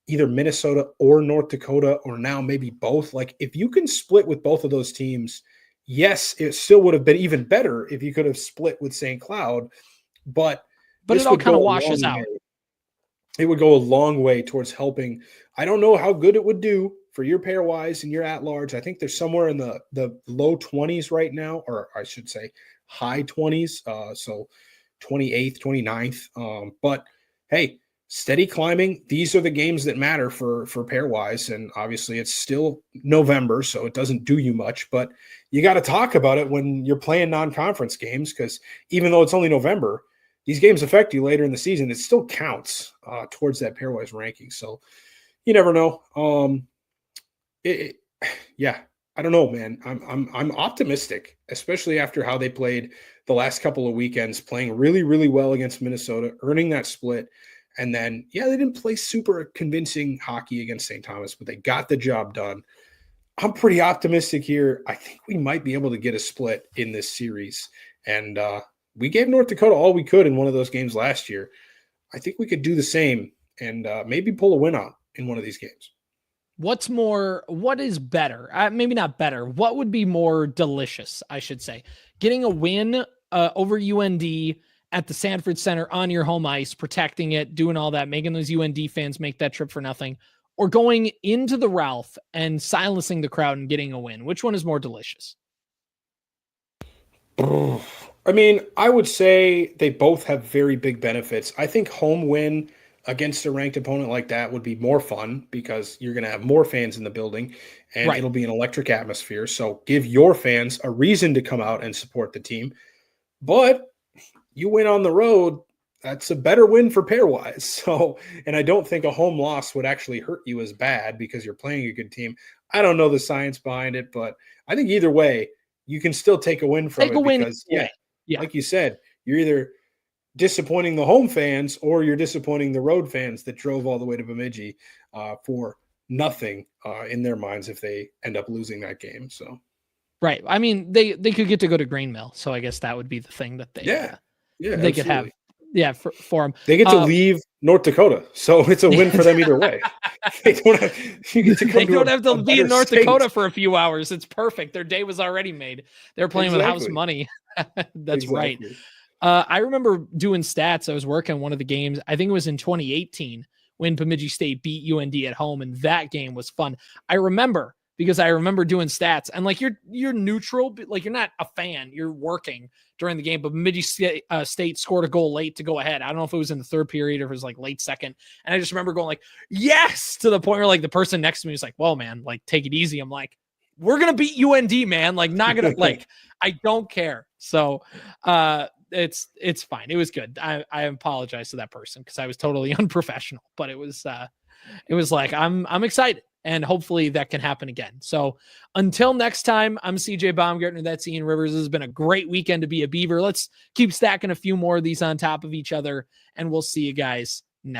either Minnesota or North Dakota, or now maybe both? Like, if you can split with both of those teams, yes, it still would have been even better if you could have split with St. Cloud, but it all kind of washes out. It would go a long way towards helping. I don't know how good it would do for your pairwise and your at-large. I think they're somewhere in the low 20s right now, or I should say high 20s, so 28th, 29th. But hey, steady climbing. These are the games that matter for pairwise, and obviously it's still November, so it doesn't do you much, but you got to talk about it when you're playing non-conference games, because even though it's only November, these games affect you later in the season. It still counts towards that pairwise ranking. So you never know. Yeah, I don't know, man. I'm optimistic, especially after how they played the last couple of weekends, playing really, really well against Minnesota, earning that split. And then, yeah, they didn't play super convincing hockey against St. Thomas, but they got the job done. I'm pretty optimistic here. I think we might be able to get a split in this series. And we gave North Dakota all we could in one of those games last year. I think we could do the same and maybe pull a win out in one of these games. What is better? Maybe not better. What would be more delicious, I should say? Getting a win over UND at the Sanford Center on your home ice, protecting it, doing all that, making those UND fans make that trip for nothing, or going into the Ralph and silencing the crowd and getting a win? Which one is more delicious? I mean, I would say they both have very big benefits. I think home win against a ranked opponent like that would be more fun because you're going to have more fans in the building and Right. It'll be an electric atmosphere. So give your fans a reason to come out and support the team. But you win on the road, that's a better win for pairwise. So, and I don't think a home loss would actually hurt you as bad because you're playing a good team. I don't know the science behind it, but I think either way, you can still take a win from it because, yeah, like you said, you're either disappointing the home fans or you're disappointing the road fans that drove all the way to Bemidji for nothing in their minds if they end up losing that game. So, right. I mean, they could get to go to Grain Mill, so I guess that would be the thing that they they could have. Yeah, for them. They get to leave North Dakota, so it's a win for them either way. They don't have, to be in North Dakota for a few hours. It's perfect. Their day was already made. They're playing with house money. That's right. I remember doing stats. I was working one of the games. I think it was in 2018 when Bemidji State beat UND at home, and that game was fun. I remember because I remember doing stats, and like you're neutral, but like you're not a fan. You're working during the game, but Bemidji State scored a goal late to go ahead. I don't know if it was in the third period or if it was like late second. And I just remember going like, yes, to the point where like the person next to me was like, well, man, like take it easy. I'm like, we're going to beat UND, man. Like not going to like, I don't care. So it's fine. It was good. I apologize to that person because I was totally unprofessional, but it was like, I'm excited. And hopefully that can happen again. So until next time, I'm CJ Baumgartner. That's Ian Rivers. This has been a great weekend to be a Beaver. Let's keep stacking a few more of these on top of each other, and we'll see you guys next